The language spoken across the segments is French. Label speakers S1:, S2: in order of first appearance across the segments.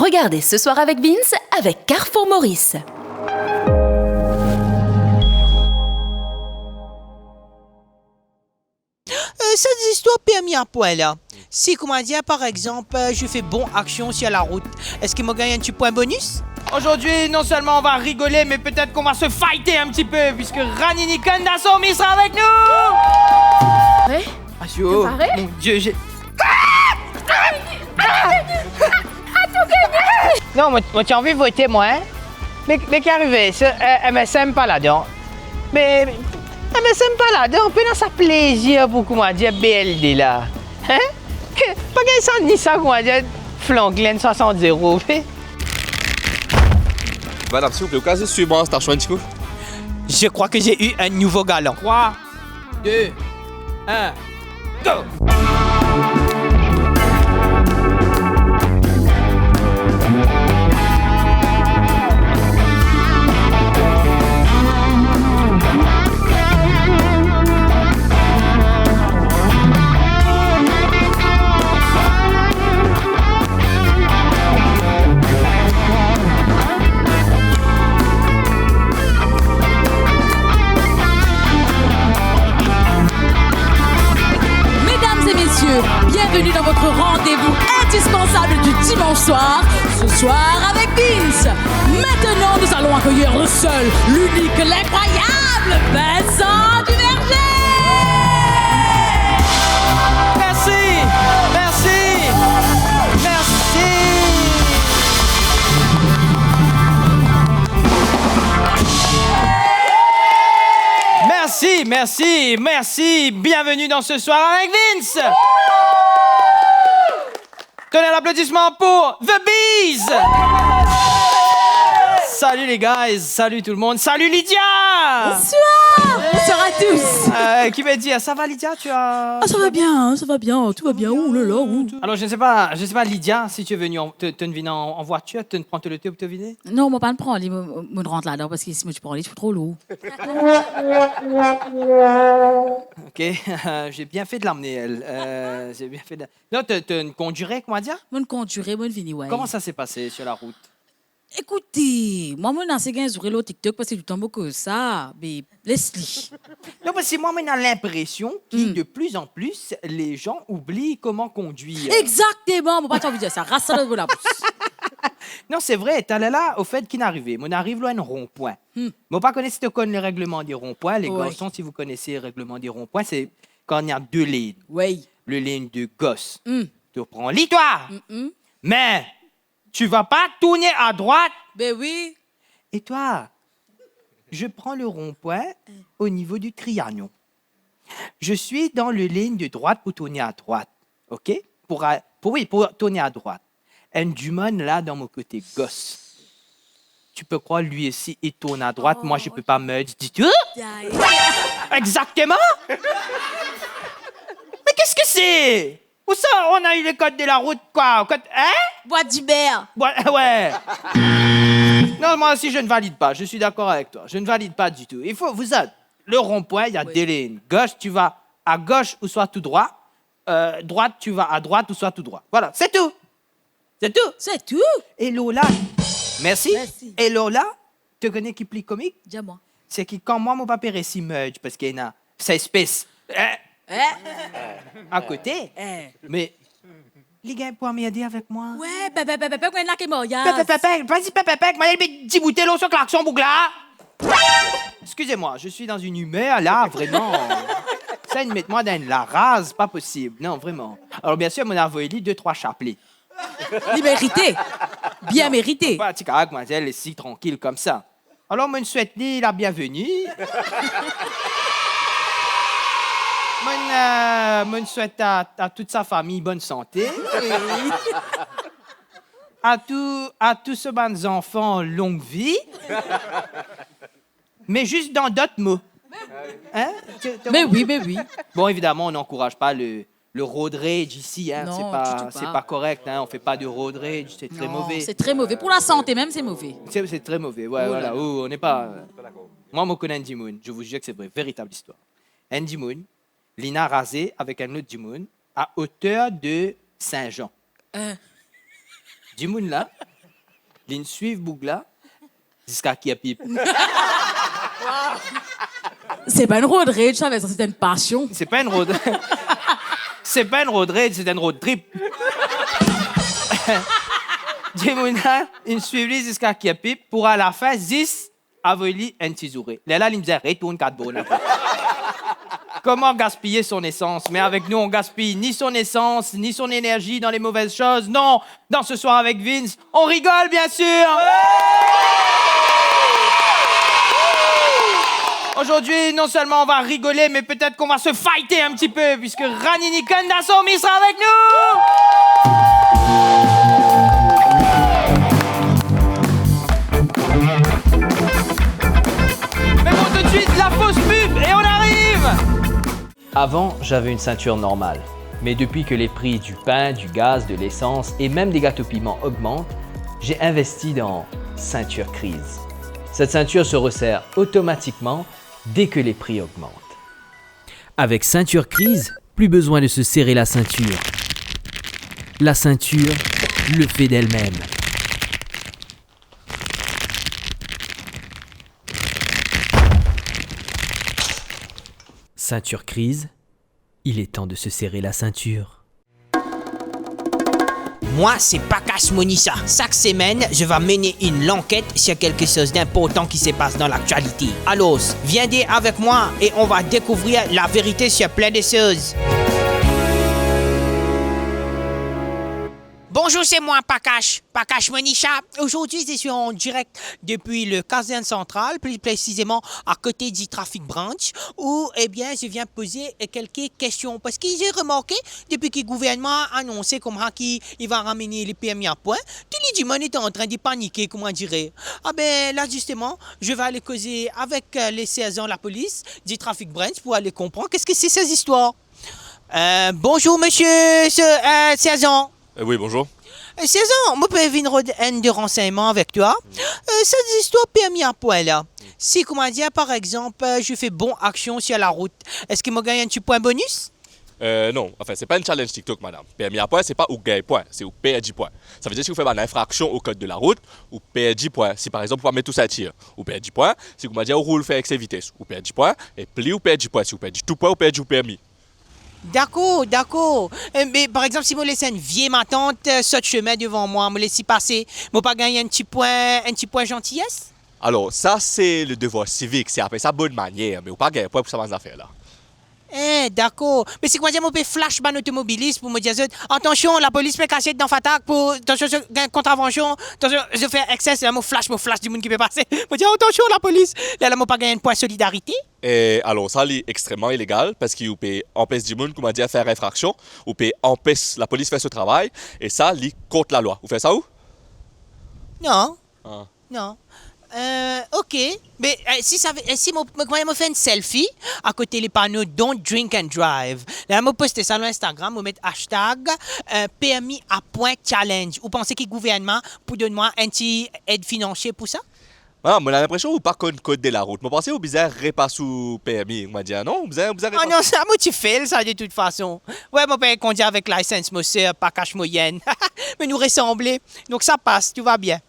S1: Regardez Ce soir avec Vince avec Carrefour Maurice.
S2: Cette histoire permis à point là. Si, comment dire, par exemple, je fais bon action sur la route, est-ce qu'il me gagne un petit point bonus?
S3: Aujourd'hui, non seulement on va rigoler, mais peut-être qu'on va se fighter un petit peu, puisque Ranini Kandasomi sera avec nous!
S1: Ouais.
S3: Asio,
S1: T'es paré?
S3: mon Dieu, j'ai...
S2: Non, moi, tu as envie de voter, moi, hein? Mais qu'est arrivé? Elle me sème pas là-dedans. Mais elle me sème pas là-dedans. On peut dans sa plaisir pour, comment dire, BLD, là. Hein? Pas qu'elle sent ni ça, comment dire, Flanklen 60 euros.
S4: Madame, s'il vous plaît, au cas où suivant, c'est un choix, Chico.
S2: Je crois que j'ai eu un nouveau galant.
S3: 3, 2, 1, go!
S5: Mesdames et messieurs, bienvenue dans votre rendez-vous indispensable du dimanche soir, Ce soir avec Vince. Maintenant, nous allons accueillir le seul, l'unique, l'incroyable Vincent Duverger.
S3: Merci! Merci! Merci! Merci, merci, merci! Bienvenue dans Ce soir avec Vince! Donnez un applaudissement pour The Bees! Salut les guys, salut tout le monde, salut Lydia!
S5: Bonsoir. Bonsoir à tous.
S3: Qui m'a dit, ça va Lydia, tu as...
S5: Ah, ça va bien, tout va bien. Ouh là là, ouh.
S3: Alors je ne sais pas Lydia, si tu es venue te venir en voiture, tu prends le thé pour te vider?
S5: Non, moi pas me prendre, me rentre là-dedans parce que si moi tu prends, je suis trop lourd.
S3: Ok, j'ai bien fait de l'emmener, elle. J'ai bien fait de... Non, tu ne conduirais, comment dire?
S5: Moi ne conduire, moi ne venir, ouais.
S3: Comment ça s'est passé sur la route?
S5: Écoutez, moi, je n'ai pas sur le TikTok parce que du temps que ça, mais laisse-le.
S3: Non, parce que moi, j'ai l'impression que de plus en plus, les gens oublient comment conduire.
S5: Exactement, moi, pas t'envie de dire ça, rasse ça dans la bouche.
S3: Non, c'est vrai, t'as là, au fait, qui n'arrivait. On arrive là à un rond-point. Moi, pas connaître si tu connais les règlements des ronds-points. Les
S5: Ouais.
S3: garçons, si vous connaissez les règlements des ronds-points, c'est quand il y a deux lignes.
S5: Oui.
S3: Le ligne de gosse. Tu prends lis-toi.
S5: Mm.
S3: Mais tu vas pas tourner à droite.
S5: Ben oui.
S3: Et toi, je prends le rond-point au niveau du trianon. Je suis dans le ligne de droite pour tourner à droite. OK? Pour tourner à droite. Un Dumont, là, dans mon côté gosse. Tu peux croire, lui aussi, il tourne à droite. Moi, je peux pas me dire du tout. Exactement! Mais qu'est-ce que c'est? Où ça, on a eu le code de la route, quoi? Hein?
S5: Bois d'Hubert.
S3: Ouais. Non, moi aussi, je ne valide pas. Je suis d'accord avec toi. Je ne valide pas du tout. Vous êtes le rond-point, il y a deux lignes. Gauche, tu vas à gauche ou soit tout droit. Droite, tu vas à droite ou soit tout droit. Voilà, c'est tout. C'est tout.
S5: C'est tout.
S3: Et Lola, merci.
S5: Merci.
S3: Et Lola, tu connais qui plie comique?
S5: Dis-moi.
S3: C'est que quand moi, mon papa est si merge, parce qu'il y a sa espèce à côté. Mais les gars, pour m'aider avec moi.
S5: Ouais, ben, quand il y en a qui est mort,
S3: Vas-y, Pépé, moi, il dit bouteille l'eau sur klaxon, bougla. Excusez-moi, je suis dans une humeur, là, vraiment. Ça, mettez-moi dans la rase, pas possible. Non, vraiment. Alors, bien sûr, mon envoyé 2-3 chapelets.
S5: Il mérité. Bien mérité.
S3: Pas petit carac, mademoiselle, est si tranquille comme ça. Alors, je souhaite la bienvenue. Je souhaite à toute sa famille bonne santé. À tous ces bons enfants, longue vie. Mais juste dans d'autres mots. Hein?
S5: Mais oui.
S3: Bon, évidemment, on n'encourage pas le road rage ici. Hein?
S5: Non, du tout
S3: C'est
S5: pas.
S3: pas correct. Hein? On fait pas de road rage. C'est très
S5: Non,
S3: mauvais.
S5: c'est très mauvais. Pour la santé même, c'est mauvais.
S3: C'est très mauvais. Ouais,
S5: Oh là
S3: voilà.
S5: là.
S3: Oh, on n'est pas. Moi, je connais Andy Moon. Je vous jure que c'est vrai. Véritable histoire. Andy Moon, Lina rasé avec un autre Dimoun à hauteur de Saint-Jean. Dimoun là, Ligne suivre Bougla jusqu'à Kiapip.
S5: C'est pas une road rage, ça, c'est une passion.
S3: C'est pas une road... c'est pas une road rage, c'est une road trip. Djemouna, une suivre jusqu'à Kiapip pour à la fin, 10 avoli un tisouré. Là, il me disait, retourne 4 bonnes. Comment gaspiller son essence? Mais avec nous, on gaspille ni son essence, ni son énergie dans les mauvaises choses. Non, dans Ce Soir avec Vince, on rigole, bien sûr! Aujourd'hui, non seulement on va rigoler, mais peut-être qu'on va se fighter un petit peu, puisque Ranini Kandasomi sera avec nous! Mais bon, tout de suite, la fausse pub, et on arrive!
S2: Avant, j'avais une ceinture normale. Mais depuis que les prix du pain, du gaz, de l'essence et même des gâteaux piments augmentent, j'ai investi dans Ceinture Crise. Cette ceinture se resserre automatiquement dès que les prix augmentent. Avec Ceinture Crise, plus besoin de se serrer la ceinture. La ceinture le fait d'elle-même. Ceinture Crise, il est temps de se serrer la ceinture.
S6: Moi, c'est Pakash Monissa. Chaque semaine, je vais mener une enquête sur quelque chose d'important qui se passe dans l'actualité. Alors, viens avec moi et on va découvrir la vérité sur plein de choses. Bonjour, c'est moi, Pakash Monisha. Aujourd'hui, je suis en direct depuis le caserne central, plus précisément à côté du Traffic Branch, où, eh bien, je viens poser quelques questions. Parce que j'ai remarqué, depuis que le gouvernement a annoncé comment il va ramener les PMI à point, tous les humains étaient en train de paniquer, comment dirais. Ah ben, là, justement, je vais aller causer avec les sergents de la police du Traffic Branch pour aller comprendre qu'est-ce que c'est ces histoires. Bonjour, monsieur sergent.
S4: Oui, bonjour.
S6: Sergent, moi, peux venir de renseignements avec toi. Cette histoire permis à point là. Si, comment dire, par exemple, je fais bonne action sur la route, est-ce que moi gagne un petit point bonus?
S4: Non, enfin, c'est pas une challenge TikTok, madame. PMI à point, c'est pas où gagne point, c'est où perd 10 points. Ça veut dire si vous faites une infraction au code de la route, ou perd 10 points. Si par exemple, vous mettez tout ça à tir, ou perd 10 points. Si vous m'avez dit, on roule fait excès vitesse, ou perd 10 points. Et pli, ou perd 10 points. Si vous perdez tout point, ou perd 10 permis.
S6: D'accord. Mais par exemple, si je laisse une vieille ma tante saute chemin devant moi, me laisse y passer, je pas gagner un petit point gentillesse?
S4: Alors, ça, c'est le devoir civique. C'est après ça bonne manière, mais vous pas gagner point pour ça, affaire là.
S6: D'accord. Mais c'est quoi dire, je peux flash ban automobiliste pour me dire, attention, la police peut cacher dans Fatak pour, attention, contravention, attention, je fais excès, c'est là, flash du monde qui peut passer. Je dis, attention, la police. Là, je pas gagner un point solidarité.
S4: Et alors, ça, c'est extrêmement illégal parce qu'il peut empêcher du monde, comme on dit, à faire infraction, ou peut empêcher la police de faire ce travail, et ça, c'est contre la loi. Vous faites ça où?
S6: Non.
S4: Ah.
S6: Non. OK. Mais si moi fait une selfie à côté les panneaux Don't Drink and Drive, là, je poste ça sur Instagram, je mets hashtag permis à point challenge. Vous pensez que le gouvernement peut donner moi un petit aide financière pour ça?
S4: Ah, moi, j'ai l'impression que vous pas connaissez le code de la route. Moi, pensez au bizarre repasse sous permis. Moi, dit non, bizarre
S6: Ah non, ça, moi, tu fais ça de toute façon. Ouais, mon père conduit avec licence, moi, c'est pas cache moyenne. Mais nous ressembler. Donc, ça passe, tout va bien.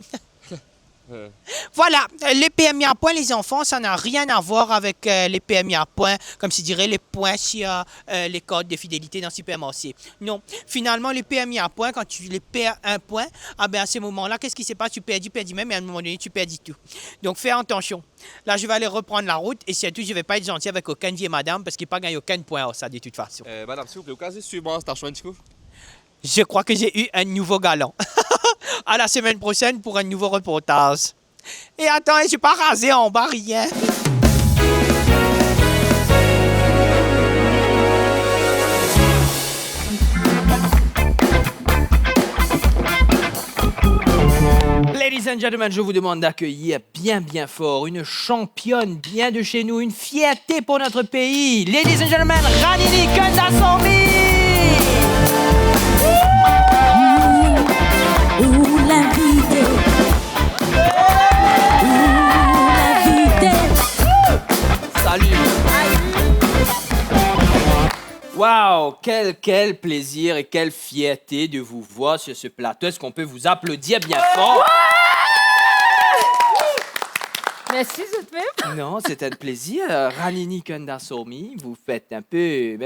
S6: Voilà, les PMI à points, les enfants, ça n'a rien à voir avec les PMI à points, comme je dirais les points sur les codes de fidélité dans le supermarché. Non, finalement, les PMI à points, quand tu les perds un point, ah ben à ce moment-là, qu'est-ce qui se passe? Tu perds même, et à un moment donné, tu perds tout. Donc, fais attention. Là, je vais aller reprendre la route, et surtout, je ne vais pas être gentil avec aucune vieille madame, parce qu'il n'y a pas gagné aucun point, ça, de toute façon.
S4: Madame, s'il vous plaît, au cas où suivant, station un petit coup.
S6: Je crois que j'ai eu un nouveau galant. À la semaine prochaine pour un nouveau reportage. Et attends, je suis pas rasé en bas, rien.
S3: Ladies and gentlemen, je vous demande d'accueillir bien fort une championne bien de chez nous, une fierté pour notre pays. Ladies and gentlemen, Ranini Kandasomi! Salut! Wow, quel plaisir et quelle fierté de vous voir sur ce plateau. Est-ce qu'on peut vous applaudir bien fort?
S7: Merci, tout de même.
S3: Non, c'est un plaisir. Ranini Kandasomi, vous faites un peu...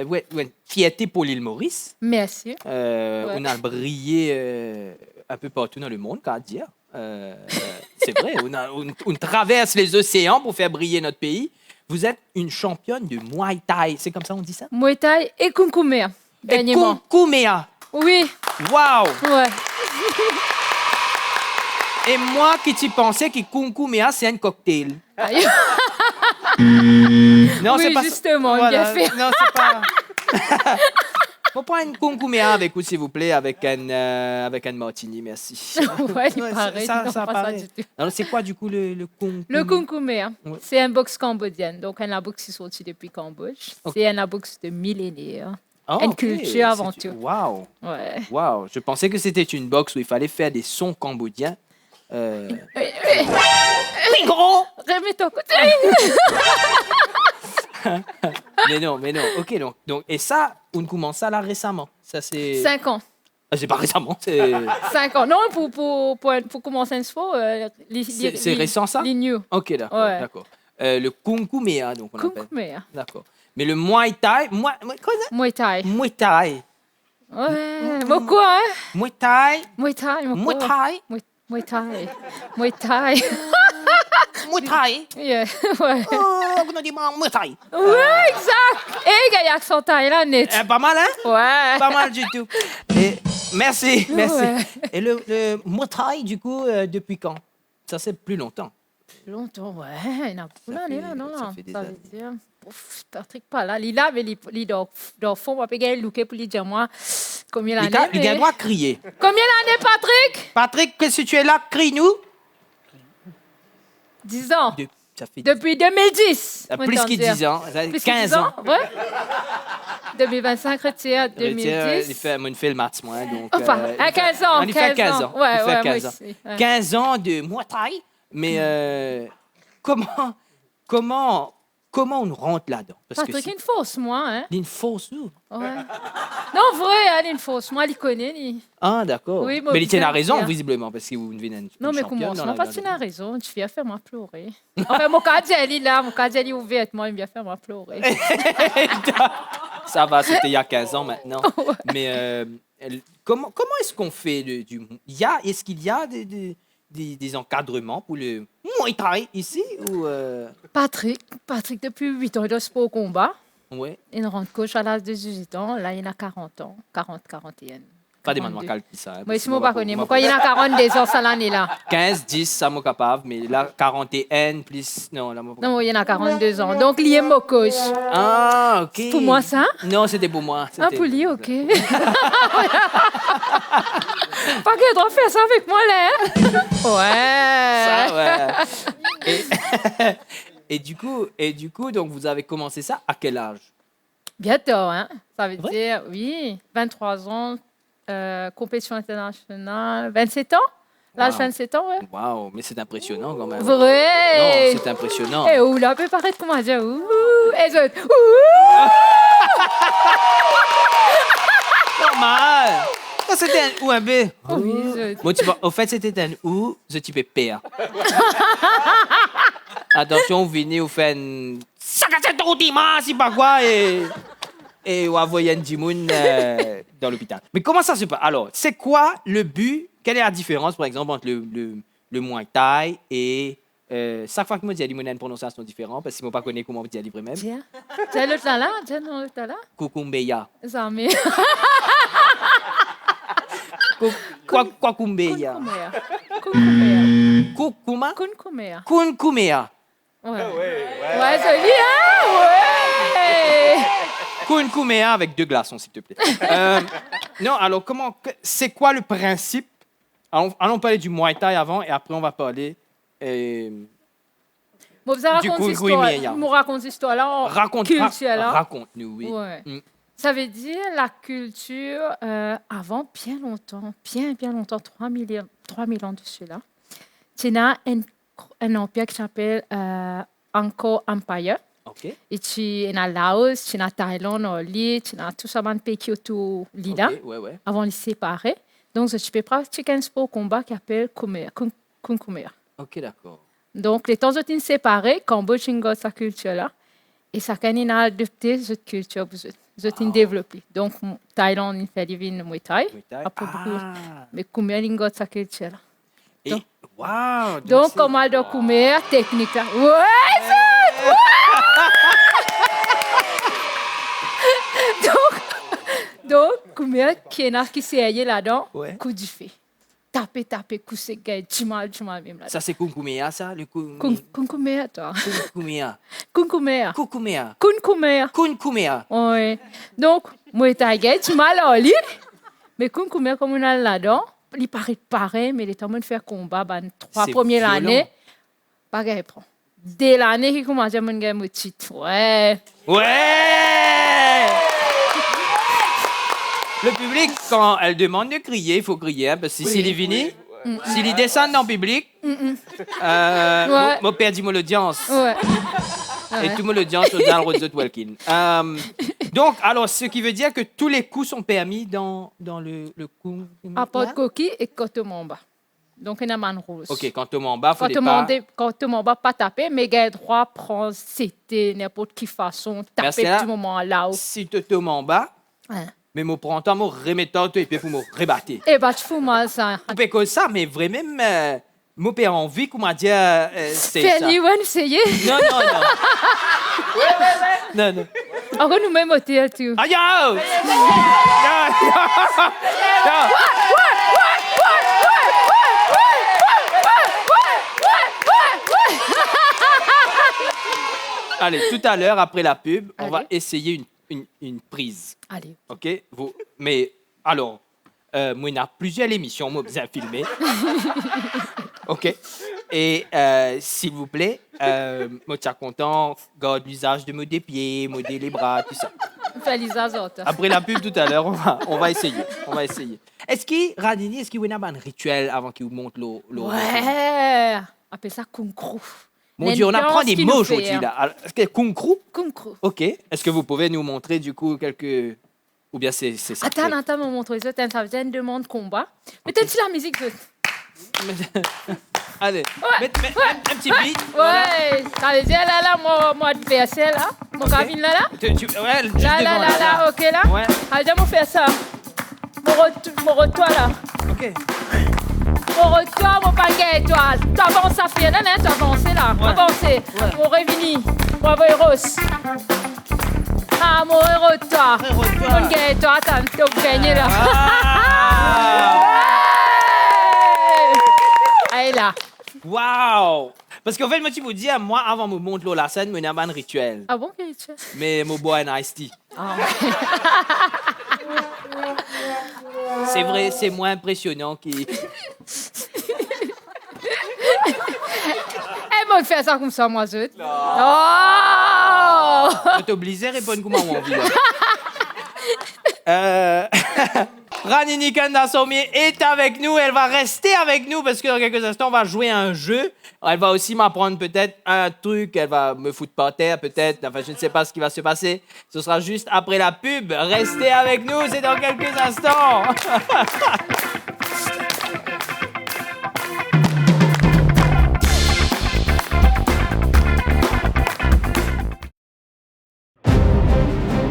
S3: fierté pour l'île Maurice.
S7: Merci.
S3: On a brillé un peu partout dans le monde, qu'à dire. C'est vrai, on traverse les océans pour faire briller notre pays. Vous êtes une championne de Muay Thai. C'est comme ça on dit ça?
S7: Muay Thai et Kung Kumea.
S3: Et
S7: Dernièrement.
S3: Kumea.
S7: Oui.
S3: Wow!
S7: Ouais.
S3: Et moi qui tu pensais que Kumea, c'est un cocktail.
S7: Aïe.
S3: Non,
S7: Oui,
S3: c'est pas
S7: justement,
S3: Voilà.
S7: bien fait.
S3: Non, c'est pas... On prend une Kumea avec vous, s'il vous plaît, avec un martini, merci.
S7: Ouais, il
S3: Ouais,
S7: paraît.
S3: ça
S7: non, pas ça
S3: paraît.
S7: du tout.
S3: Alors, c'est quoi, du coup, le Kung
S7: Le Kung Kumea,
S3: Ouais.
S7: c'est un box cambodgien. Donc, un box qui est sorti depuis Cambodge.
S3: Ok.
S7: C'est un box de millénaires.
S3: Ah,
S7: Une
S3: ok.
S7: culture avant
S3: C'est-
S7: tout.
S3: Waouh!
S7: Ouais.
S3: Waouh! Je pensais que c'était une box où il fallait faire des sons cambodgiens.
S7: Gros! Remets ton côté.
S3: Mais non. OK, donc et ça, on commence ça là récemment. Ça, c'est...
S7: 5 ans.
S3: Ah, c'est pas récemment, c'est...
S7: 5 ans. Non, pour commencer un sport,
S3: C'est récent, ça?
S7: Les new.
S3: OK, d'accord,
S7: Ouais.
S3: d'accord. Le Kung Kumea, donc on
S7: Kung
S3: appelle.
S7: Kumea.
S3: D'accord. Mais le Muay Thai... Quoi ça?
S7: Muay Thai.
S3: Muay Thai.
S7: Ouais. Moi quoi, hein?
S3: Muay Thai.
S7: Muay Thai. moi
S3: Muay
S7: quoi?
S3: Thai.
S7: Muay Thai. Muay Thai.
S3: Muay Thai.
S7: Yeah. Ouais.
S3: Oh, on dit Muay Thai.
S7: Ouais, exact. Et il y a accent thaïlandais.
S3: Pas mal, hein?
S7: Ouais.
S3: Pas mal du tout. Et, merci.
S7: Ouais.
S3: Et le Muay Thai, du coup, depuis quand? Ça, c'est plus longtemps.
S7: Longtemps, ouais. Il y en a beaucoup d'années, là, non?
S3: ça fait des
S7: Ça veut
S3: années.
S7: dire... Ouf, Patrick pas là. Il là, mais il dans le fond, on va payer le look pour lui dire, moi, combien
S3: Il
S7: d'années?
S3: a le droit de crier.
S7: Combien d'années, Patrick?
S3: Patrick, que si tu es là, crie-nous.
S7: 10 ans.
S3: Ça fait
S7: Depuis 2010.
S3: plus que 10 ans. Ça fait
S7: Plus
S3: 15
S7: que 10
S3: ans.
S7: Ouais. 2025, retire
S3: Il
S7: 2010.
S3: fait le maths, moi. Donc,
S7: Enfin, à 15 ans.
S3: on y fait 15 ans.
S7: Ouais,
S3: Il fait
S7: ouais,
S3: 15
S7: moi
S3: ans.
S7: aussi. Ouais.
S3: 15 ans de Muay Thai. Mais comment on rentre là-dedans? Parce
S7: Patrick,
S3: que
S7: une fausse, moi, hein?
S3: c'est une fausse ou?
S7: Ouais. Non, vrai, elle est une fausse. Moi, elle connaît, lui.
S3: Ah, d'accord.
S7: Oui, moi,
S3: mais il tient la
S7: bien
S3: raison,
S7: sûr.
S3: visiblement, parce que vous venez une
S7: Non, mais
S3: championne
S7: comment
S3: dans
S7: ça? Pas
S3: dans
S7: tu n'as raison. Tu viens faire moi pleurer. Enfin, mon cadet, là, mon cadet, il est ouvert. Moi, il vient faire moi pleurer.
S3: Ça va, c'était il y a 15 ans maintenant. Mais comment est-ce qu'on fait est-ce qu'il y a des encadrements pour le Muay Thai ici ou
S7: Patrick, depuis 8 ans, il est sport au combat.
S3: ouais,
S7: Il rentre coach à l'âge de 18 ans. Là, il a 40 ans. 41.
S3: pas des
S7: 42.
S3: manuels calques ça. Hein,
S7: Moi, ici, je ne connais pas. Pourquoi il a 42 ans, ça l'année là?
S3: 15, 10, ça m'a capable, mais là 41 plus non, là moi pas.
S7: Non, il a 42 ans. Donc, il est mon coach.
S3: Ah, OK.
S7: Pour moi, ça?
S3: Non, c'était pour moi.
S7: Ah,
S3: c'était-
S7: pour lui, OK. Pas qu'il doit faire ça avec moi, là. Ouais.
S3: Ça, ouais. Et du coup, donc vous avez commencé ça à quel âge?
S7: Bientôt, hein? Ça veut
S3: Vrai?
S7: dire, oui, 23 ans, compétition internationale, 27 ans? L'âge
S3: Wow.
S7: 27 ans, ouais.
S3: Waouh, mais c'est impressionnant quand même.
S7: Vrai!
S3: Non, c'est impressionnant.
S7: Et où là, peut paraître comment dire, ouh, et je, ouh!
S3: Normal. Ça, c'était un ou un B.
S7: Oui, je-
S3: Bon, au fait, c'était un ou, je type père. Attention, vous venez, vous faites un... c'est pas quoi, et vous envoyez un Jimoun dans l'hôpital. Mais comment ça se passe? Alors, c'est quoi le but? Quelle est la différence, par exemple, entre le Muay Thai et... chaque fois que moi dis il y a une prononciation différente, parce que je ne connais pas comment vous dites même.
S7: Tiens, tiens, l'autre là, tiens, l'autre là.
S3: Kukumbeya.
S7: Ça, mais...
S3: Kwakumbeya.
S7: Kunkumea.
S3: Kukuma?
S7: Kunkumea.
S3: Kunkumea.
S7: Ouais. Ouais, c'est bien, ouais!
S3: Kunkumea avec 2 glaçons, s'il te plaît. Non, alors, c'est quoi le principe? Allons parler du Muay Thai avant, et après, on va parler...
S7: Bon, vous raconte
S3: coup,
S7: l'histoire.
S3: oui, mais-
S7: Vous me raconte l'histoire là. Culture là.
S3: Raconte-nous, oui.
S7: Ouais.
S3: Mm.
S7: Ça veut dire la culture avant bien longtemps, bien longtemps, 3000 ans de cela. Tu as un empire qui s'appelle Angkor Empire.
S3: OK.
S7: Et tu as Laos, tu as Thaïlande, tu as tout ça, un pays qui est autour de l'île,
S3: OK, ouais.
S7: avant de les séparer. Donc, tu peux pratiquer un sport combat qui s'appelle Kung Kumea.
S3: OK, d'accord.
S7: Donc, les temps sont séparés, Cambodge a sa culture là. Et ça a adopté cette culture pour eux développée. Donc, Thaïlande, il fait des vignes de Muay Thai. Après, mais combien ils ont sa culture là.
S3: Et, wow!
S7: Donc, comment on doit technique là. Ouais, ça! Donc, combien qui a qui s'est là-dedans,
S3: Ouais.
S7: coup du fait. Taper, coup c'est gay, tu mal même là.
S3: Ça, c'est Kunkumea, ça? Le
S7: Kunkumea, toi.
S3: Kunkumea.
S7: Kunkumea.
S3: Kunkumea.
S7: Kunkumea.
S3: Kunkumea.
S7: Oui. Donc, moi, t'as gay, tu mal en lit. Mais Kunkumea, comme on a là-dedans, il paraît pareil, mais il est en train de faire combat, ben, 3
S3: C'est
S7: premières
S3: violent.
S7: années, pas gay prend. Dès l'année, il commence à me gagner titre. Ouais.
S3: Ouais! Le public, quand elle demande de crier, il faut crier, hein, parce que s'il est venu, s'il descend dans le public, mon père dit l'audience.
S7: Ouais.
S3: Et tout l'audience dans le Rose Walking. Donc, alors, ce qui veut dire que tous les coups sont permis dans le coup.
S7: À part de coquille et Kotomamba. Donc, il y a man rose.
S3: OK, quand tu m'en bas, faut pas...
S7: Quand tu m'en bas, pas taper, mais il a droit de prendre c'était n'importe quelle façon,
S3: Parce que
S7: taper
S3: là,
S7: tout moment là.
S3: Si tu te m'en bas, mais me prends temps, me remettant et puis pour me rebattre.
S7: Eh ben, tu fous mal ça.
S3: On peut que ça, mais vraiment, mon père a envie qu'on m'a dit c'est ça.
S7: Fais-le, on essayer.
S3: Non. Non.
S7: Encore nous même au théâtre.
S3: Aïe! Non. Allez, tout à l'heure, après la pub, on va
S7: Allez.
S3: essayer une prise.
S7: Allez.
S3: OK? Mais, alors, moi, il y a plusieurs émissions, moi, bien filmées. OK? Et, s'il vous plaît, moi, je suis content, garde l'usage de mes pieds, modder les bras, tout ça.
S7: Fais les autres.
S3: Après la pub, tout à l'heure, on va essayer. Est-ce qu'il y a un rituel avant qu'il vous montre l'eau?
S7: Ouais. Appelle ça Kunkru.
S3: Mon Dieu, on apprend des mots aujourd'hui, là. Alors, est-ce que Kunkru?
S7: Kunkru.
S3: OK. Est-ce que vous pouvez nous montrer, du coup, quelques... Ou bien c'est ça?
S7: Attends, me montrer ça. Ça faisait une demande de combat. Mettez-tu la musique?
S3: Allez, mets un petit beat.
S7: Ouais. Ça veut dire là, moi, de faire ça, là. Mon cabine, là.
S3: Ouais, juste
S7: Là,
S3: devant,
S7: ok, là.
S3: Ouais.
S7: Allez, moi, faire ça. Mon retour, là.
S3: OK.
S7: Mon retour, mon paquet étoile. Tu avances à faire, tu avances là.
S3: Ouais.
S7: Avancez.
S3: Ouais.
S7: Mon Révini. Mon Véros. Ah, mon retour. Mon gars étoile, attends, tu as gagné là. Allez là.
S3: Wow! Parce qu'en fait, moi, tu vous dis, moi, avant de me montrer la scène, je n'ai pas un rituel.
S7: Ah bon, qu'est-ce que tu fais?
S3: Mais je bois un iced tea.
S7: Ah,
S3: C'est vrai, c'est moins impressionnant qui...
S7: elle m'a fait ça comme ça, moi, zut. Oh!
S3: Je t'oblige à répondre comme on envie. Ranini Kandasomi est avec nous. Elle va rester avec nous parce que dans quelques instants, on va jouer à un jeu. Elle va aussi m'apprendre peut-être un truc. Elle va me foutre par terre peut-être. Enfin, je ne sais pas ce qui va se passer. Ce sera juste après la pub. Restez avec nous, c'est dans quelques instants.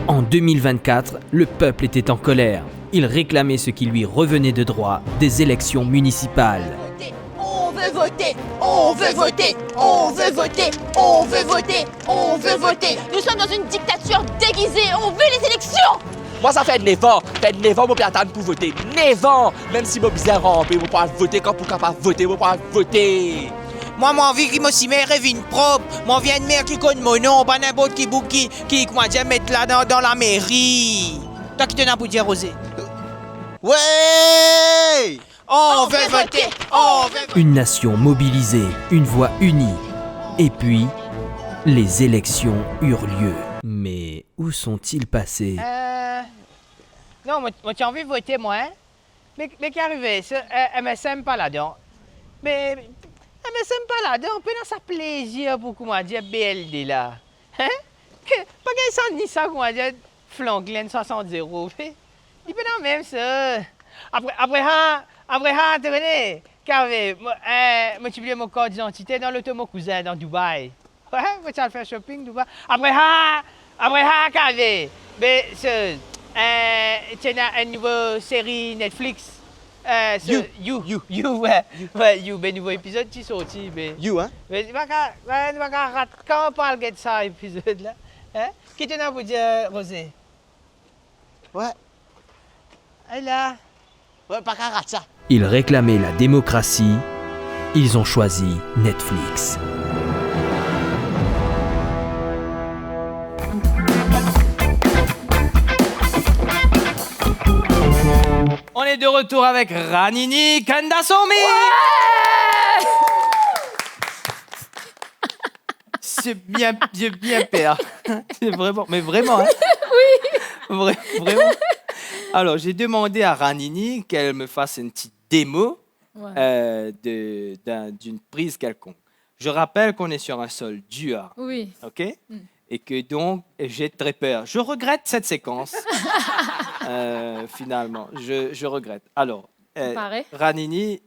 S3: En 2024, le peuple était en colère. Il réclamait ce qui lui revenait de droit, des élections municipales.
S8: On veut voter, on veut voter, on veut voter, on veut voter, on veut voter. Nous sommes dans une dictature déguisée, on veut les élections.
S9: Moi, ça fait 9 ans, mon père attend pour voter. 9 ans! Même si mon bizarre rampé, mon père voter, quand pour capable voter, mon père voter.
S6: Moi, mon envie qui m'a si mère revine propre. Moi, vient de mère qui connaît mon nom, pas n'importe qui comment dire, mettre là dans la mairie. Toi qui t'en as pour dire, Rosé.
S9: Ouais!
S6: On veut voter, on veut voter.
S3: Une nation mobilisée, une voix unie. Et puis, les élections eurent lieu. Mais où sont-ils passés?
S2: Non, moi, tu as envie de voter, moi, hein? Mais qu'est arrivé, ça? Elle me sème pas là-dedans. Mais elle me sème pas là-dedans. On peut dans sa plaisir pour, comment dire, BLD, là. Hein? Pas qu'elle sent ni ça, comment dire, Flanklin 60-0. Il peut dans même ça. Après, tu connais, Carvé, moi, tu oublié mon carte d'identité dans l'auto mon cousin dans Dubaï. Ouais, moi, tu vas faire shopping Dubaï. Après, Carvé, mais tu as une nouvelle série Netflix. You, ben nouveau épisode qui sorti, ben.
S10: You, hein?
S2: Mais tu vas rater quand on parle de ça, épisode là. Hein? Qu'est-ce que tu as pour dire, Rosé?
S10: Ouais.
S2: Elle là.
S10: Ouais, pas qu'à rater ça.
S11: Ils réclamaient la démocratie, ils ont choisi Netflix.
S3: On est de retour avec Ranini Kandasomi. C'est bien peur. C'est vraiment, mais vraiment. Hein? Oui. Vraiment. Alors, j'ai demandé à Ranini qu'elle me fasse une petite démo d'une prise quelconque. Je rappelle qu'on est sur un sol dur.
S7: Oui.
S3: OK? Et que donc, j'ai très peur. Je regrette cette séquence. Finalement, je regrette. Alors, Ranini,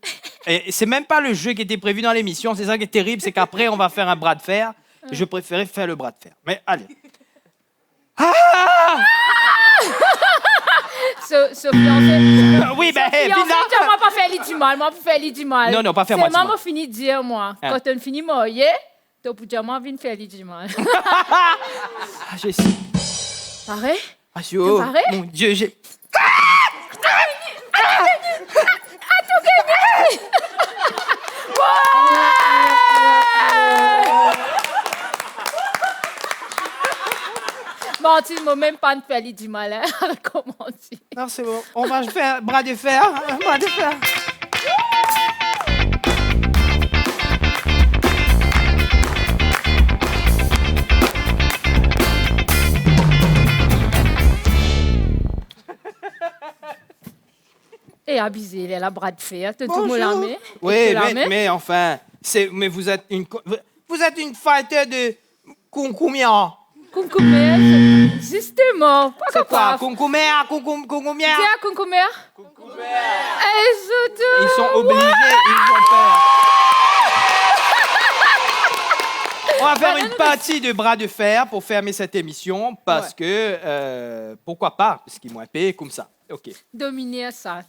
S3: et c'est même pas le jeu qui était prévu dans l'émission. C'est ça qui est terrible, c'est qu'après, on va faire un bras de fer. Je préférais faire le bras de fer. Mais allez.
S7: Sophie, on fait...
S3: Oui, ben,
S7: moi, pas faire du mal.
S3: Non, pas faire moi du mal.
S7: C'est moi, fini de dire, moi.
S3: Hein.
S7: Quand on finit, moi, tu peux dire, moi, viens faire du mal.
S3: Je sais.
S7: Pareil?
S3: Pareil? Mon Dieu, j'ai...
S7: tout gagné! Bon, tu ne m'as même pas fait du mal, hein? Comment dire?
S3: Non, c'est bon. On va faire un bras de fer. Un bras de fer.
S7: Et abusé, il est la bras de fer. Tout le monde l'a mis.
S3: Oui, mais enfin, mais vous êtes une fighter de combien?
S7: Concomère, justement.
S3: C'est quoi? Concomère?
S7: C'est à concomère? Et surtout...
S3: Ils sont obligés, ils ont peur. On va faire une partie de bras de fer pour fermer cette émission parce que, pourquoi pas, parce qu'ils m'ont payé comme ça. OK.
S7: Dominer ça.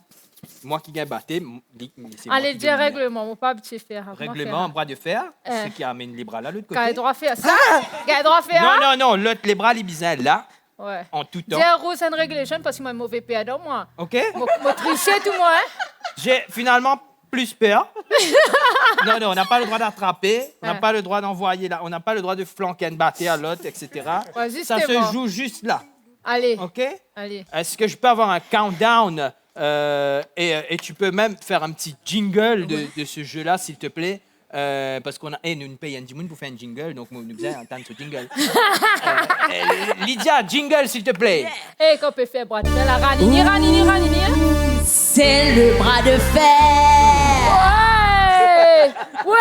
S3: Moi qui gagne batté,
S7: allez, dire règlement, on ne pas habituer faire.
S3: Règlement, bras de fer, ce qui amène les bras là, l'autre côté.
S7: Quel droit faire ça? Quel droit faire?
S3: Non, l'autre, les bras, les bisins là, en tout temps.
S7: Dire rules and regulations parce que moi, mauvais perdant, moi.
S3: OK?
S7: Moi, tricher tout, moi, hein?
S3: J'ai finalement plus peur. Non, on n'a pas le droit d'attraper, on n'a pas le droit d'envoyer là, on n'a pas le droit de flanquer une battue à l'autre, etc. Ça se joue juste là.
S7: Allez.
S3: OK?
S7: Allez.
S3: Est-ce que je peux avoir un countdown et tu peux même faire un petit jingle de ce jeu-là, s'il te plaît? Parce qu'on a nous payons un petit pour faire un jingle, donc nous devons entendre ce jingle. Lydia, jingle, s'il te plaît.
S7: Et qu'on peut faire bras de fer, la Ranini.
S5: C'est le bras de fer.
S7: Ouais.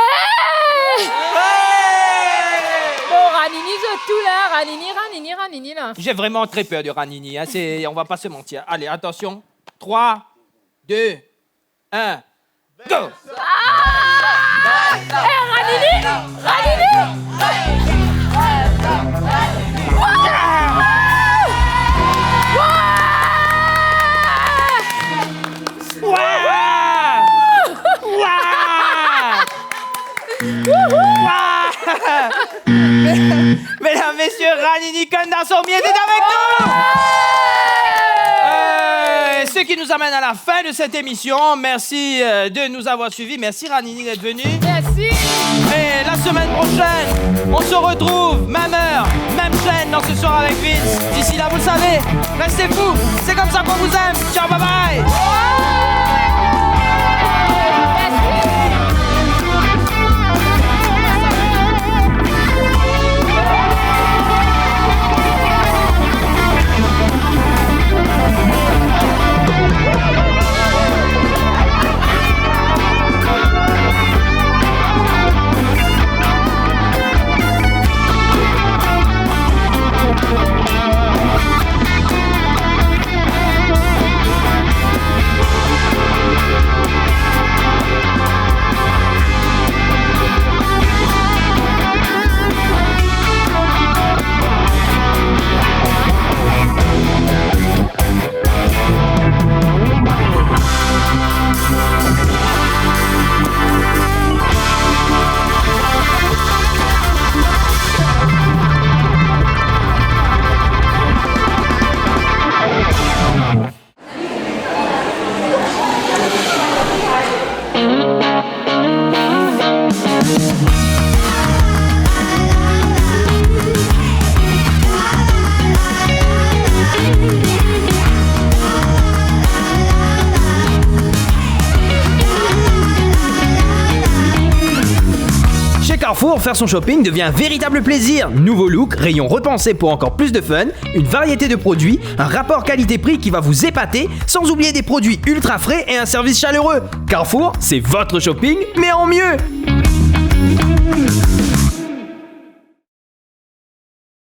S7: Bon, Ranini, je tout là. Ranini, là.
S3: J'ai vraiment très peur de Ranini, hein. On va pas se mentir. Allez, attention. 3, 2, 1, go!
S7: Ranini!
S3: Mesdames, messieurs, Ranini Kandasomi était avec nous! Ce qui nous amène à la fin de cette émission. Merci de nous avoir suivis. Merci Ranini d'être venu.
S7: Merci.
S3: Et la semaine prochaine, on se retrouve, même heure, même chaîne dans Ce Soir avec Vince. D'ici là, vous le savez, restez fous. C'est comme ça qu'on vous aime. Ciao, bye bye.
S11: Carrefour, faire son shopping devient un véritable plaisir. Nouveau look, rayon repensé pour encore plus de fun, une variété de produits, un rapport qualité-prix qui va vous épater, sans oublier des produits ultra frais et un service chaleureux. Carrefour, c'est votre shopping, mais en mieux.